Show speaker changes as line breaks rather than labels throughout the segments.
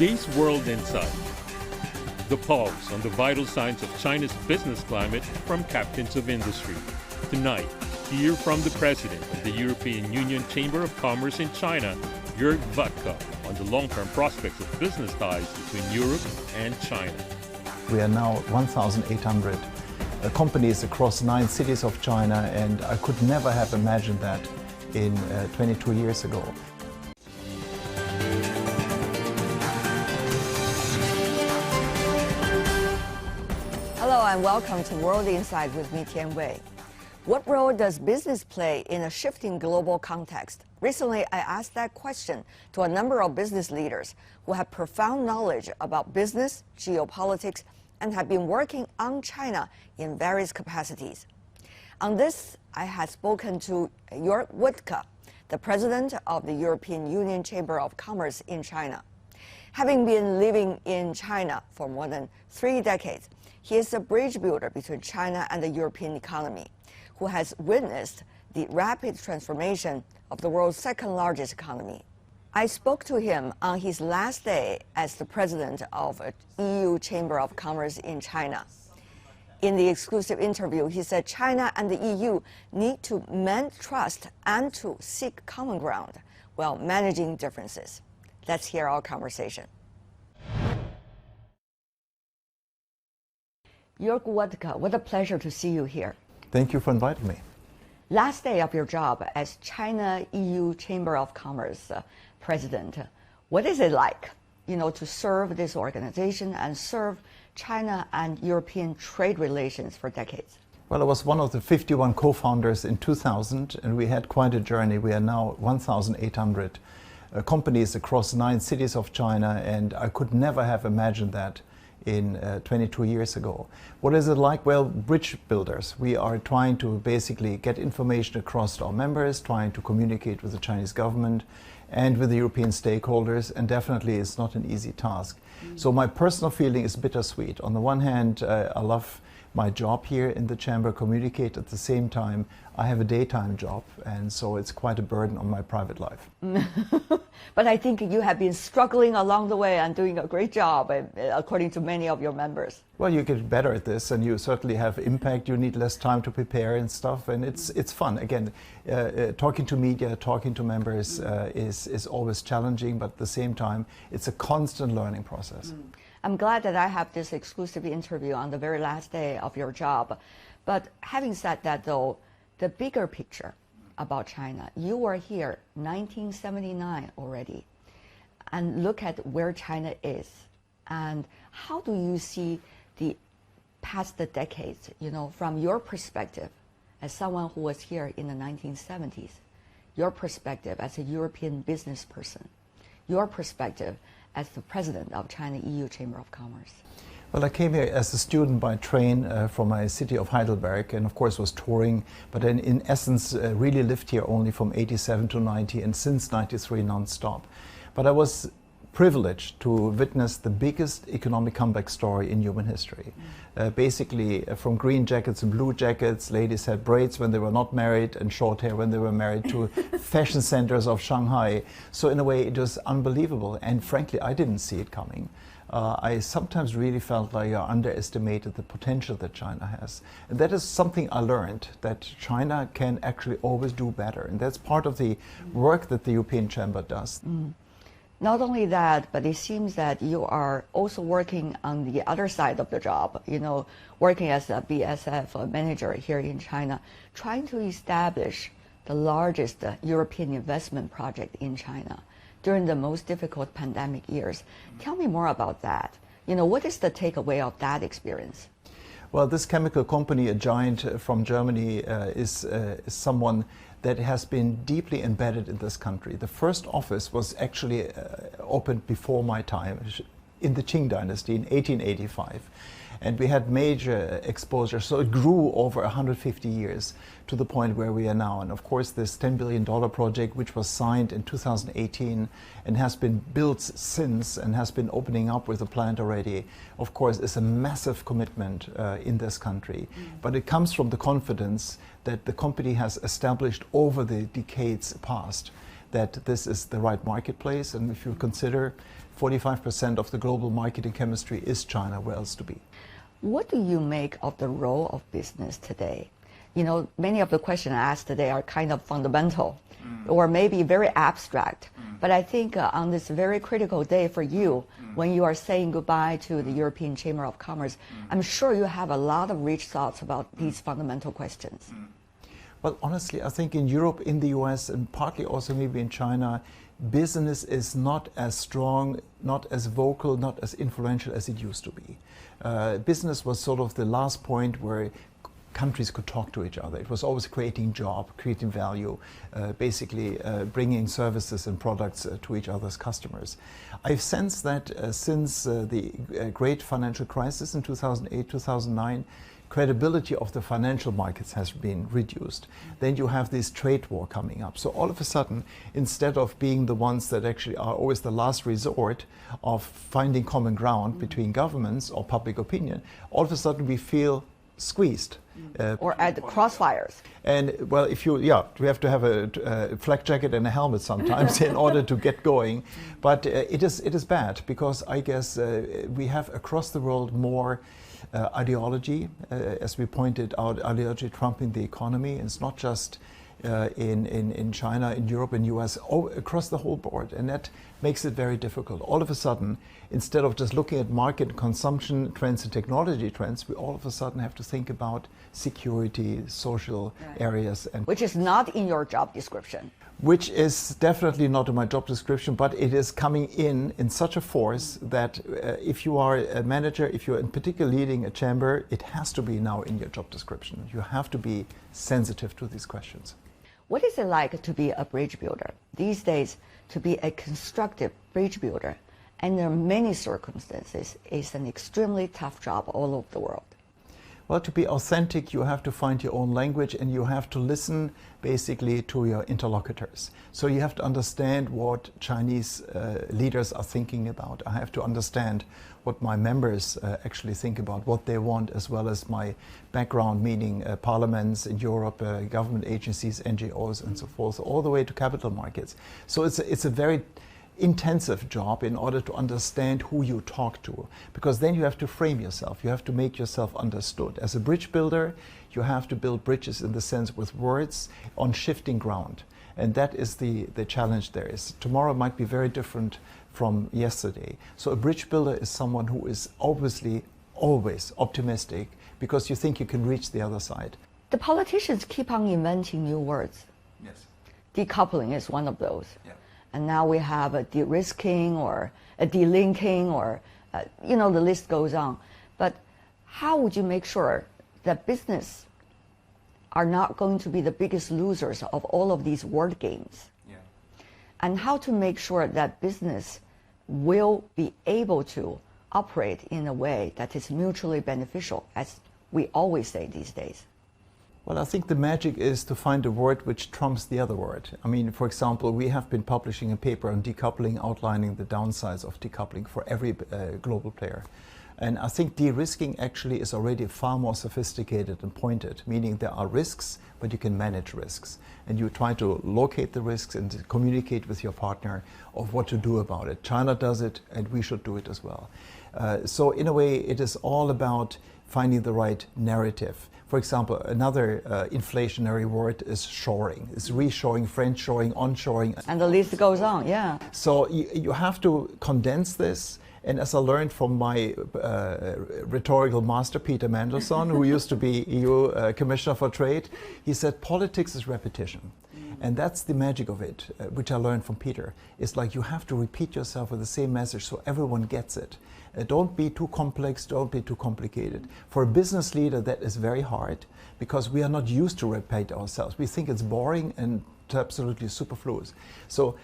Today's World Insight. The pulse on the vital signs of China's business climate from captains of industry. Tonight, hear from the president of the European Union Chamber of Commerce in China, Jorge Wuttke, on the long-term prospects of business ties between Europe and China.
We are now 1,800 companies across 9 cities of China, and I could never have imagined that in 22 years ago.
Hello and welcome to World Insight with me, Tian Wei. What role does business play in a shifting global context? Recently, I asked that question to a number of business leaders who have profound knowledge about business, geopolitics, and have been working on China in various capacities. On this, I had spoken to Jorge Wuttke, the president of the European Union Chamber of Commerce in China. Having been living in China for more than 3 decades, he is a bridge builder between China and the European economy, who has witnessed the rapid transformation of the world's second-largest economy. I spoke to him on his last day as the president of the EU Chamber of Commerce in China. In the exclusive interview, he said China and the EU need to mend trust and to seek common ground while managing differences. Let's hear our conversation. Jorge Wuttke, what a pleasure to see you here.
Thank you for inviting me.
Last day of your job as China-EU Chamber of Commerce president, what is it like, to serve this organization and serve China and European trade relations for decades?
Well, I was one of the 51 co-founders in 2000, and we had quite a journey. We are now 1,800 companies across 9 cities of China, and I could never have imagined that in 22 years ago. What is it like? Well, bridge builders. We are trying to basically get information across to our members, trying to communicate with the Chinese government and with the European stakeholders, and definitely it's not an easy task. So my personal feeling is bittersweet. On the one hand, I love my job here in the chamber, communicate. At the same time, I have a daytime job, and so it's quite a burden on my private life.
But I think you have been struggling along the way and doing a great job, according to many of your members.
Well, you get better at this, and you certainly have impact. You need less time to prepare and stuff, and it's fun. Again, talking to media, talking to members is always challenging, but at the same time, it's a constant learning process.
I'm glad that I have this exclusive interview on the very last day of your job. But having said that, though, the bigger picture about China, you were here 1979 already, and look at where China is. And how do you see the past decades, from your perspective as someone who was here in the 1970s, your perspective as a European business person, your perspective as the president of China-EU Chamber of Commerce?
Well, I came here as a student by train from my city of Heidelberg, and of course was touring, but then in essence really lived here only from 87 to 90, and since 93 non-stop. But I was privileged to witness the biggest economic comeback story in human history. Basically, from green jackets and blue jackets, ladies had braids when they were not married and short hair when they were married, to fashion centers of Shanghai. So in a way, it was unbelievable, and frankly, I didn't see it coming. I sometimes really felt like I underestimated the potential that China has. And that is something I learned, that China can actually always do better. And that's part of the work that the European Chamber does.
Not only that, but it seems that you are also working on the other side of the job, working as a BSF manager here in China, trying to establish the largest European investment project in China during the most difficult pandemic years. Tell me more about that. What is the takeaway of that experience?
Well, this chemical company, a giant from Germany, is someone that has been deeply embedded in this country. The first office was actually opened before my time, in the Qing dynasty in 1885. And we had major exposure, so it grew over 150 years to the point where we are now. And of course, this $10 billion project, which was signed in 2018 and has been built since and has been opening up with a plant already, of course, is a massive commitment in this country. But it comes from the confidence that the company has established over the decades past, that this is the right marketplace. And if you consider 45% of the global market in chemistry is China, where else to be?
What do you make of the role of business today? You know, many of the questions asked today are kind of fundamental or maybe very abstract. But I think on this very critical day for you, when you are saying goodbye to the European Chamber of Commerce, I'm sure you have a lot of rich thoughts about these fundamental questions.
Well, honestly, I think in Europe, in the US, and partly also maybe in China, business is not as strong, not as vocal, not as influential as it used to be. Business was sort of the last point where countries could talk to each other. It was always creating job, creating value, basically bringing services and products to each other's customers. I've sensed that since the great financial crisis in 2008, 2009, credibility of the financial markets has been reduced. Then you have this trade war coming up. So all of a sudden, instead of being the ones that actually are always the last resort of finding common ground between governments or public opinion, all of a sudden we feel squeezed.
Or at the crossfires.
And well, we have to have a flak jacket and a helmet sometimes in order to get going. But it is bad because I guess we have across the world more ideology, as we pointed out, ideology trumping the economy. It's not just in China, in Europe, in US, across the whole board. And that makes it very difficult. All of a sudden, instead of just looking at market consumption trends and technology trends, we all of a sudden have to think about security, social areas. And
which is not in your job description.
Which is definitely not in my job description, but it is coming in such a force that if you are a manager, if you're in particular leading a chamber, it has to be now in your job description. You have to be sensitive to these questions.
What is it like to be a bridge builder? These days, to be a constructive bridge builder, under many circumstances, is an extremely tough job all over the world.
Well, to be authentic, you have to find your own language and you have to listen basically to your interlocutors. So you have to understand what Chinese leaders are thinking about. I have to understand what my members actually think about, what they want, as well as my background, meaning parliaments in Europe, government agencies, NGOs, and so forth, all the way to capital markets. So it's a very intensive job in order to understand who you talk to, because then you have to frame yourself, you have to make yourself understood. As a bridge builder, you have to build bridges in the sense with words on shifting ground, and that is the challenge there is. Tomorrow might be very different from yesterday. So a bridge builder is someone who is obviously always optimistic because you think you can reach the other side.
The politicians keep on inventing new words.
Yes.
Decoupling is one of those.
Yeah.
And now we have a de-risking or a delinking or, the list goes on. But how would you make sure that business are not going to be the biggest losers of all of these word games?
Yeah.
And how to make sure that business will be able to operate in a way that is mutually beneficial, as we always say these days?
Well, I think the magic is to find a word which trumps the other word. I mean, for example, we have been publishing a paper on decoupling, outlining the downsides of decoupling for every global player. And I think de-risking actually is already far more sophisticated and pointed, meaning there are risks, but you can manage risks. And you try to locate the risks and communicate with your partner of what to do about it. China does it, and we should do it as well. So in a way, it is all about finding the right narrative. For example, another inflationary word is shoring. It's reshoring, friendshoring, onshoring.
And the list goes on, yeah.
So you have to condense this. And as I learned from my rhetorical master, Peter Mandelson, who used to be EU Commissioner for Trade, he said politics is repetition. And that's the magic of it, which I learned from Peter. It's like you have to repeat yourself with the same message so everyone gets it. Don't be too complex, don't be too complicated. For a business leader, that is very hard because we are not used to repeat ourselves. We think it's boring and absolutely superfluous. So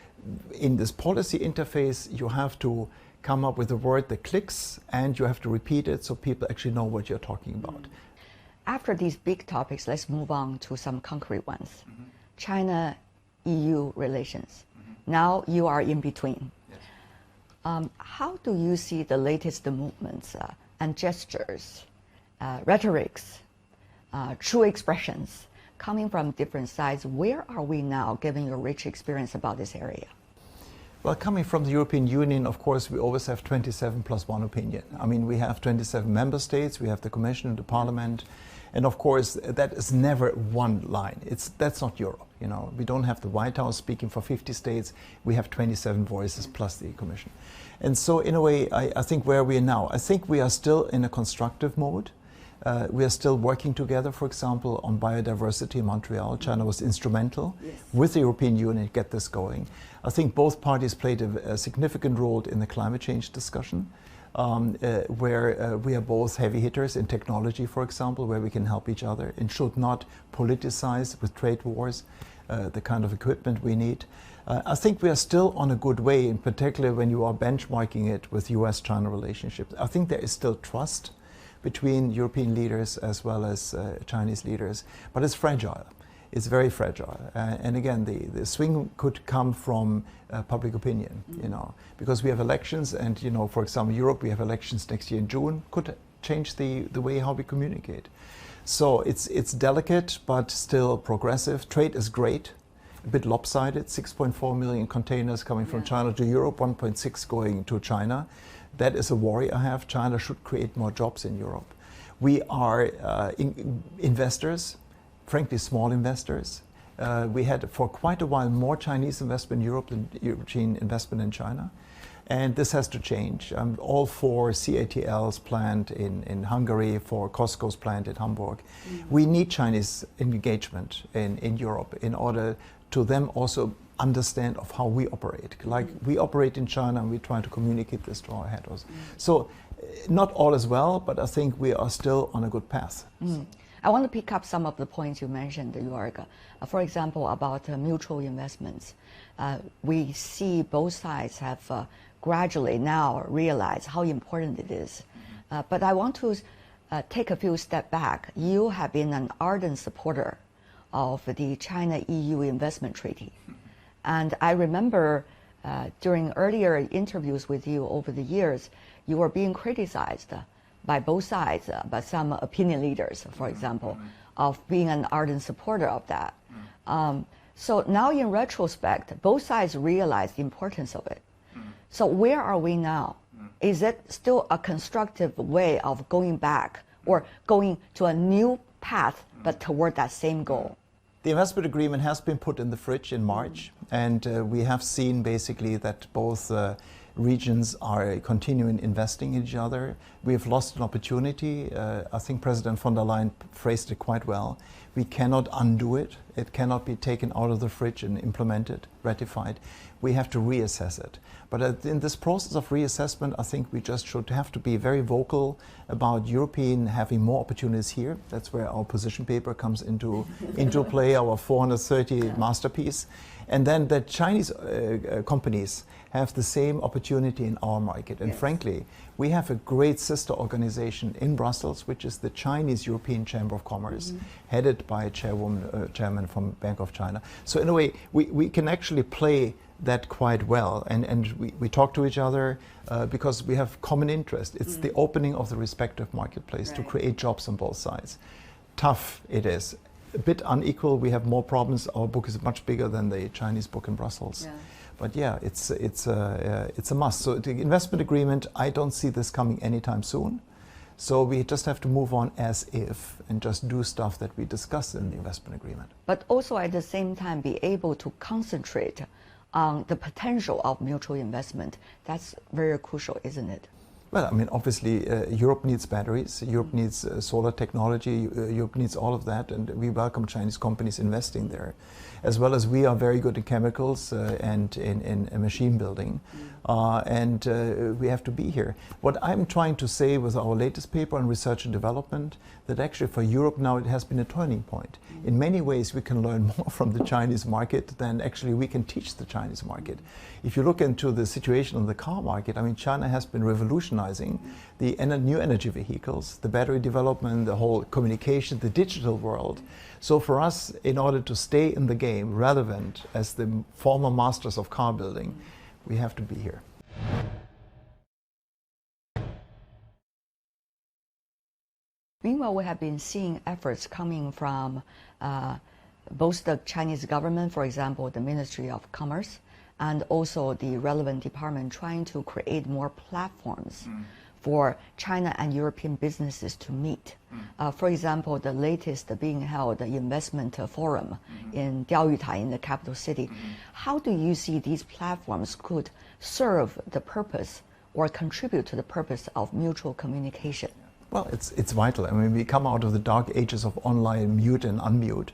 in this policy interface, you have to come up with a word that clicks and you have to repeat it so people actually know what you're talking about.
After these big topics, let's move on to some concrete ones. China-EU relations. Now you are in between. How do you see the latest movements and gestures, rhetorics, true expressions coming from different sides, where are we now, given your rich experience about this area?
Well, coming from the European Union, of course, we always have 27 plus one opinion. I mean, we have 27 member states, we have the Commission, the Parliament, and of course, that is never one line. That's not Europe, you know. We don't have the White House speaking for 50 states. We have 27 voices plus the Commission. And so, in a way, I think where we are now, I think we are still in a constructive mode. We are still working together, for example, on biodiversity in Montreal. China was instrumental with the European Union to get this going. I think both parties played a significant role in the climate change discussion, where we are both heavy hitters in technology, for example, where we can help each other and should not politicize with trade wars the kind of equipment we need. I think we are still on a good way, in particular when you are benchmarking it with US-China relationships. I think there is still trust between European leaders as well as Chinese leaders, but it's fragile. It's very fragile. And again, the swing could come from public opinion, you know, because we have elections and, you know, for example, Europe, we have elections next year in June, could change the way how we communicate. So it's delicate, but still progressive. Trade is great, a bit lopsided, 6.4 million containers coming from China to Europe, 1.6 going to China. That is a worry I have. China should create more jobs in Europe. We are investors, frankly small investors. We had for quite a while more Chinese investment in Europe than European investment in China. And this has to change. I'm all for CATL's plant in Hungary, for Costco's plant in Hamburg. We need Chinese engagement in Europe in order to them also understand of how we operate. Like we operate in China and we try to communicate this to our head. So not all is well, but I think we are still on a good path.
I want to pick up some of the points you mentioned, Jorge. For example, about mutual investments. We see both sides have gradually now realized how important it is. But I want to take a few steps back. You have been an ardent supporter of the China-EU investment treaty. And I remember during earlier interviews with you over the years, you were being criticized by both sides, by some opinion leaders, for example, of being an ardent supporter of that. So now in retrospect, both sides realize the importance of it. So where are we now? Is it still a constructive way of going back or going to a new path, but toward that same goal?
The investment agreement has been put in the fridge in March, and we have seen basically that both regions are continuing investing in each other. We have lost an opportunity. I think President von der Leyen phrased it quite well. We cannot undo it. It cannot be taken out of the fridge and implemented, ratified. We have to reassess it. But in this process of reassessment, I think we just should have to be very vocal about European having more opportunities here. That's where our position paper comes into play, our 430 masterpiece. And then the Chinese companies have the same opportunity in our market. And frankly, we have a great sister organization in Brussels, which is the Chinese European Chamber of Commerce, headed by a chairman from Bank of China. So in a way, we can actually play that quite well. And we talk to each other because we have common interest. It's the opening of the respective marketplace to create jobs on both sides. Tough it is. A bit unequal. We have more problems. Our book is much bigger than the Chinese book in Brussels. But yeah, it's a must. So the investment agreement, I don't see this coming anytime soon. So we just have to move on as if and just do stuff that we discussed in the investment agreement.
But also at the same time be able to concentrate on the potential of mutual investment. That's very crucial, isn't it?
Well, I mean, obviously, Europe needs batteries, Europe needs solar technology, Europe needs all of that, and we welcome Chinese companies investing there, as well as we are very good in chemicals and in machine building, and we have to be here. What I'm trying to say with our latest paper on research and development, that actually for Europe now it has been a turning point. In many ways, we can learn more from the Chinese market than actually we can teach the Chinese market. If you look into the situation on the car market, I mean, China has been revolutionizing the new energy vehicles, the battery development, the whole communication, the digital world. So for us, in order to stay in the game, relevant as the former masters of car building, we have to be here.
Meanwhile, we have been seeing efforts coming from both the Chinese government, for example, the Ministry of Commerce, and also the relevant department trying to create more platforms for China and European businesses to meet. For example, the latest being held, the investment forum in Diaoyutai, in the capital city. How do you see these platforms could serve the purpose or contribute to the purpose of mutual communication?
Well, it's vital. I mean, we come out of the dark ages of online mute and unmute.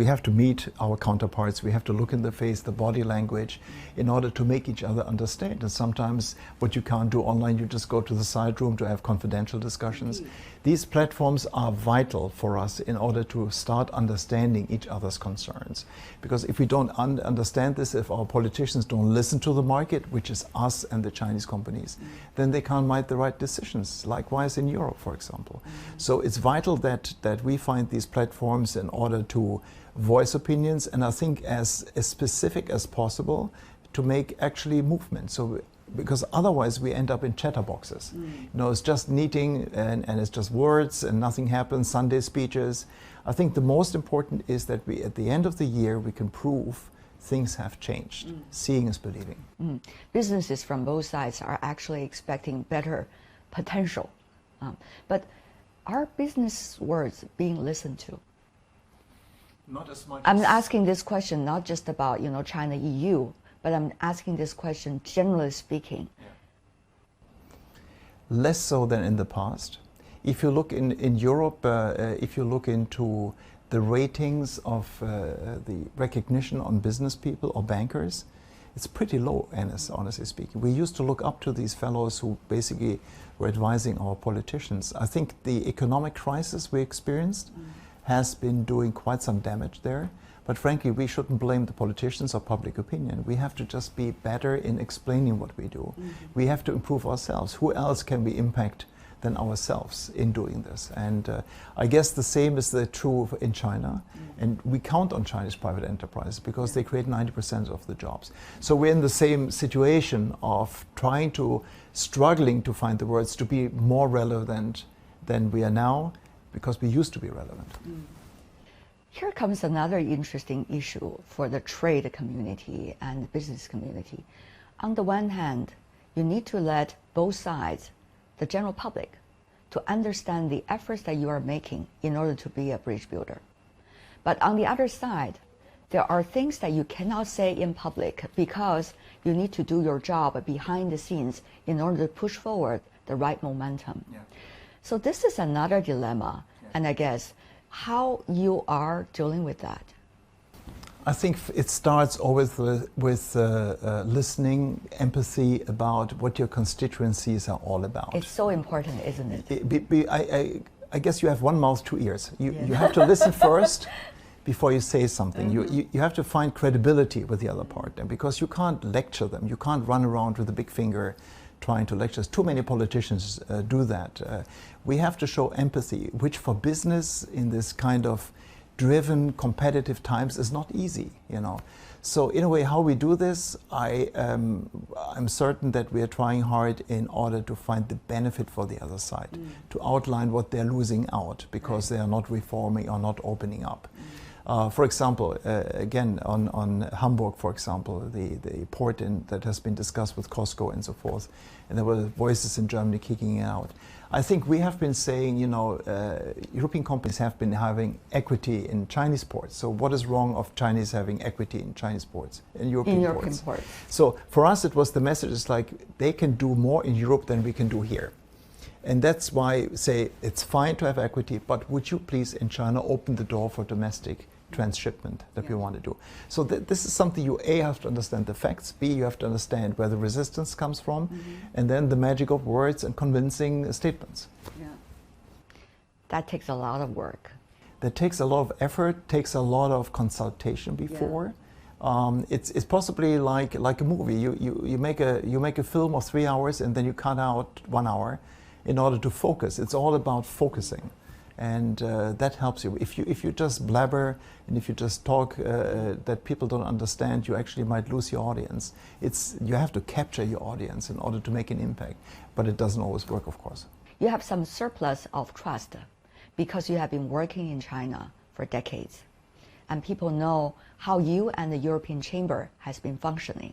We have to meet our counterparts. We have to look in the face, the body language, in order to make each other understand. And sometimes what you can't do online, you just go to the side room to have confidential discussions. These platforms are vital for us in order to start understanding each other's concerns. Because if we don't understand this, if our politicians don't listen to the market, which is us and the Chinese companies, then they can't make the right decisions. Likewise in Europe, for example. So it's vital that we find these platforms in order to voice opinions, and I think as specific as possible to make actually movement. So because otherwise we end up in chatterboxes. You know, it's just meeting and it's just words and nothing happens, Sunday speeches. I think the most important is that we, at the end of the year, we can prove things have changed. Seeing is believing.
Businesses from both sides are actually expecting better potential. But are business words being listened to?
Not as much.
I'm asking this question not just about, you know, China, EU, but I'm asking this question generally speaking.
Less so than in the past. If you look in Europe, if you look into the ratings of the recognition on business people or bankers, it's pretty low, honestly speaking. We used to look up to these fellows who basically were advising our politicians. I think the economic crisis we experienced has been doing quite some damage there. But frankly, we shouldn't blame the politicians or public opinion. We have to just be better in explaining what we do. We have to improve ourselves. Who else can we impact than ourselves in doing this? And I guess the same is true in China. And we count on Chinese private enterprise because they create 90% of the jobs. So we're in the same situation of struggling to find the words to be more relevant than we are now, because we used to be relevant.
Here comes another interesting issue for the trade community and business community. On the one hand, you need to let both sides, the general public, to understand the efforts that you are making in order to be a bridge builder. But on the other side, there are things that you cannot say in public because you need to do your job behind the scenes in order to push forward the right momentum. So this is another dilemma, and I guess how you are dealing with that.
I think it starts always with listening, empathy about what your constituencies are all about.
It's so important, isn't it?
I guess you have one mouth, two ears. You have to listen first before you say something. You have to find credibility with the other partner, because you can't lecture them. You can't run around with a big finger trying to lecture. Too many politicians do that. We have to show empathy, which for business in this kind of driven, competitive times is not easy, you know. So in a way, how we do this, I'm certain that we are trying hard in order to find the benefit for the other side, to outline what they're losing out because they are not reforming or not opening up. For example, again, on Hamburg, for example, the port that has been discussed with Costco and so forth, and there were voices in Germany kicking it out. I think we have been saying, you know, European companies have been having equity in Chinese ports. So what is wrong of Chinese having equity in Chinese ports, in European ports? So for us, it was the message is like, they can do more in Europe than we can do here. And that's why say it's fine to have equity, but would you please in China open the door for domestic transshipment that we want to do. So this is something you A, have to understand the facts, B, you have to understand where the resistance comes from, and then the magic of words and convincing statements.
Yeah. That takes a lot of work.
That takes a lot of effort, takes a lot of consultation before. It's possibly like a movie. You make a film of 3 hours and then you cut out 1 hour in order to focus. It's all about focusing. And that helps you. If you just blabber and if you just talk that people don't understand, you actually might lose your audience. You have to capture your audience in order to make an impact, but it doesn't always work, of course.
You have some surplus of trust because you have been working in China for decades, and people know how you and the European Chamber has been functioning.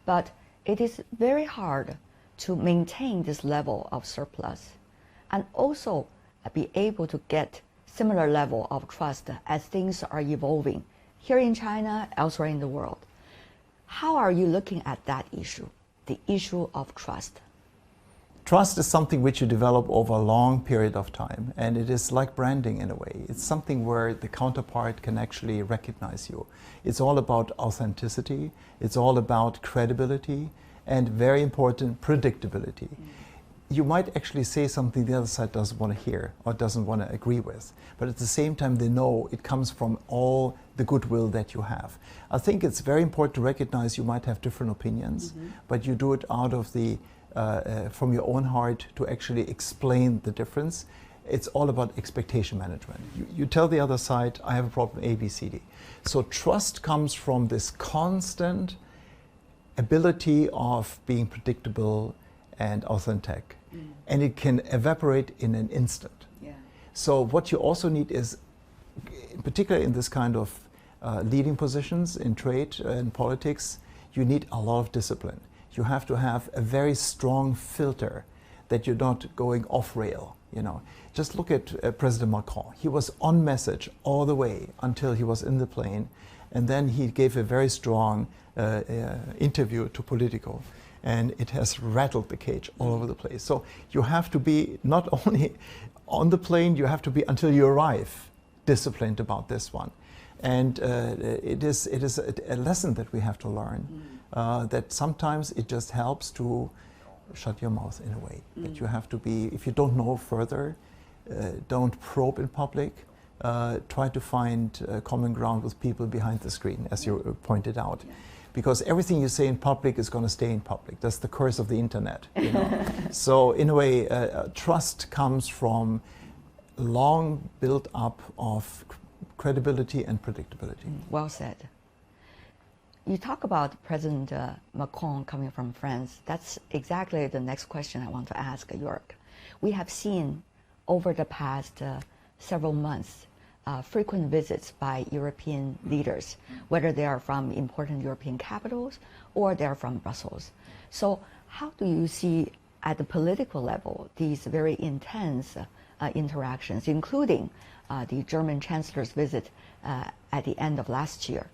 But it is very hard to maintain this level of surplus and also be able to get similar level of trust as things are evolving here in China, elsewhere in the world. How are you looking at that issue, the issue of trust?
Trust is something which you develop over a long period of time, and it is like branding in a way. It's something where the counterpart can actually recognize you. It's all about authenticity, it's all about credibility, and very important, predictability. You might actually say something the other side doesn't want to hear or doesn't want to agree with, but at the same time they know it comes from all the goodwill that you have. I think it's very important to recognize you might have different opinions, but you do it out of the from your own heart to actually explain the difference. It's all about expectation management. You tell the other side, I have a problem A, B, C, D. So trust comes from this constant ability of being predictable and authentic. And it can evaporate in an instant.
Yeah.
So what you also need is, particularly in this kind of leading positions in trade and politics, you need a lot of discipline. You have to have a very strong filter that you're not going off rail. You know, just look at President Macron. He was on message all the way until he was in the plane, and then he gave a very strong interview to Politico, and it has rattled the cage all over the place. So you have to be not only on the plane, you have to be until you arrive disciplined about this one. And it is a lesson that we have to learn, that sometimes it just helps to shut your mouth in a way. That you have to be, if you don't know further, don't probe in public, try to find common ground with people behind the screen, as you pointed out. Because everything you say in public is going to stay in public. That's the curse of the internet. You know? So in a way, trust comes from long build up of credibility and predictability.
Well said. You talk about President Macron coming from France. That's exactly the next question I want to ask Jorge. We have seen over the past several months frequent visits by European leaders, whether they are from important European capitals or they are from Brussels. So how do you see at the political level these very intense interactions, including the German Chancellor's visit at the end of last year?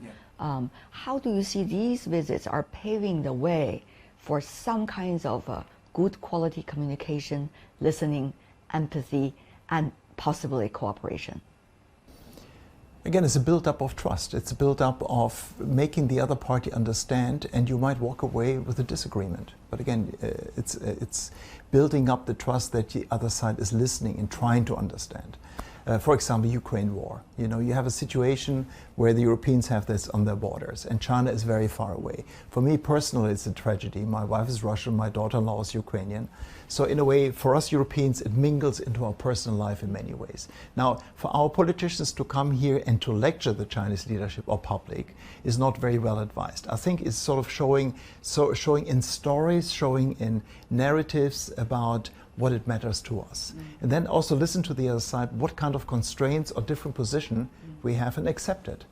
How do you see these visits are paving the way for some kinds of good quality communication, listening, empathy, and possibly cooperation?
Again, it's a build-up of trust. It's a build-up of making the other party understand, and you might walk away with a disagreement. But again, it's building up the trust that the other side is listening and trying to understand. For example, Ukraine war. You know, you have a situation where the Europeans have this on their borders, and China is very far away. For me personally, it's a tragedy. My wife is Russian, my daughter-in-law is Ukrainian. So in a way, for us Europeans, it mingles into our personal life in many ways. Now, for our politicians to come here and to lecture the Chinese leadership or public is not very well advised. I think it's sort of showing in stories, showing in narratives about what it matters to us. And then also listen to the other side, what kind of constraints or different position we have, and accept it.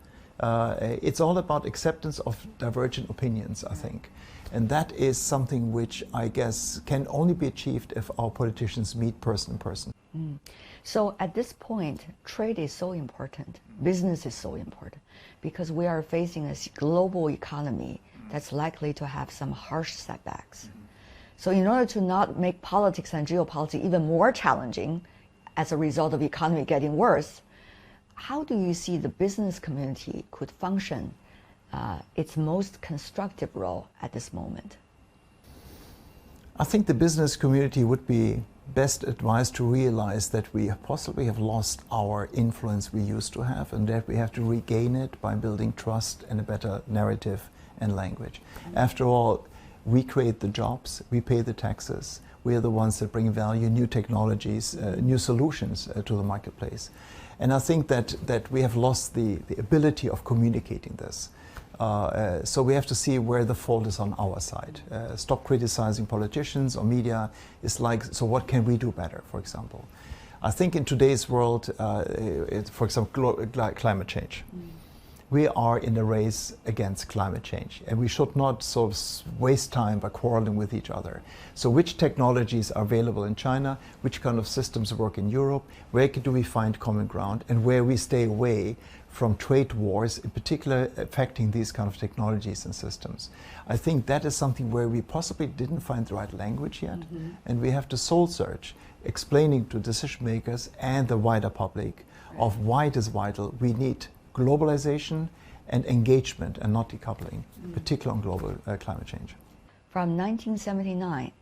It's all about acceptance of divergent opinions, I think. And that is something which I guess can only be achieved if our politicians meet person to person.
So at this point, trade is so important, business is so important, because we are facing a global economy that's likely to have some harsh setbacks. So in order to not make politics and geopolitics even more challenging as a result of the economy getting worse, how do you see the business community could function its most constructive role at this moment?
I think the business community would be best advised to realize that we possibly have lost our influence we used to have, and that we have to regain it by building trust and a better narrative and language. After all, we create the jobs, we pay the taxes, we are the ones that bring value, new technologies, new solutions to the marketplace. And I think that we have lost the ability of communicating this. So we have to see where the fault is on our side. Stop criticizing politicians or media. It's like, so what can we do better, for example? I think in today's world, for example, climate change. We are in a race against climate change, and we should not sort of waste time by quarreling with each other. So which technologies are available in China, which kind of systems work in Europe, where do we find common ground, and where we stay away from trade wars, in particular affecting these kind of technologies and systems. I think that is something where we possibly didn't find the right language yet, and we have to soul search, explaining to decision makers and the wider public of why it is vital we need globalization and engagement and not decoupling, particularly on global climate change.
From 1979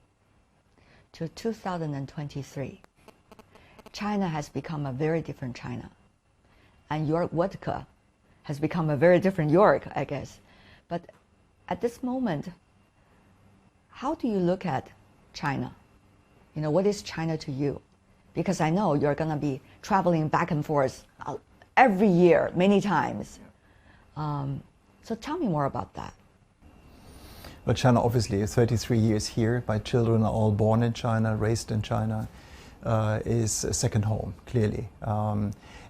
to 2023, China has become a very different China. And Jorge Wuttke has become a very different Jorge, I guess. But at this moment, how do you look at China? You know, what is China to you? Because I know you're going to be traveling back and forth every year, many times. So tell me more about that.
Well, China obviously is 33 years here. My children are all born in China, raised in China, is a second home, clearly.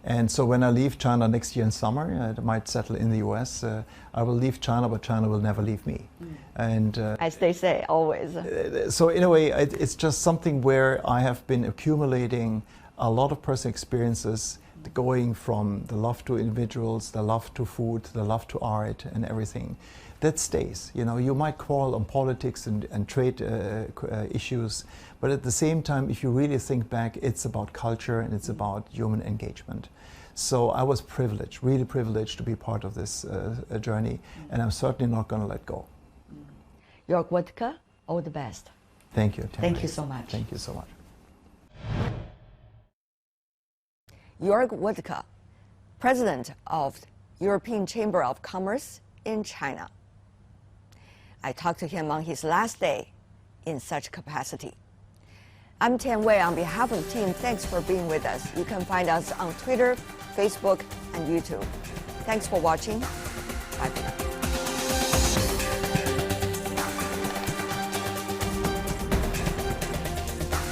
And so when I leave China next year in summer, I might settle in the US. I will leave China, but China will never leave me. And
as they say, always.
So in a way, it's just something where I have been accumulating a lot of personal experiences, going from the love to individuals, the love to food, the love to art and everything. That stays. You know, you might quarrel on politics and trade issues, but at the same time, if you really think back, it's about culture and it's about human engagement. So I was privileged, really privileged to be part of this journey, and I'm certainly not going to let go.
Jorge Wuttke, all the best.
Thank you.
Thank you so much.
Thank you so much.
Jorge Wuttke, President of European Chamber of Commerce in China. I talked to him on his last day in such capacity. I'm Tian Wei. On behalf of the team, thanks for being with us. You can find us on Twitter, Facebook, and YouTube. Thanks for watching.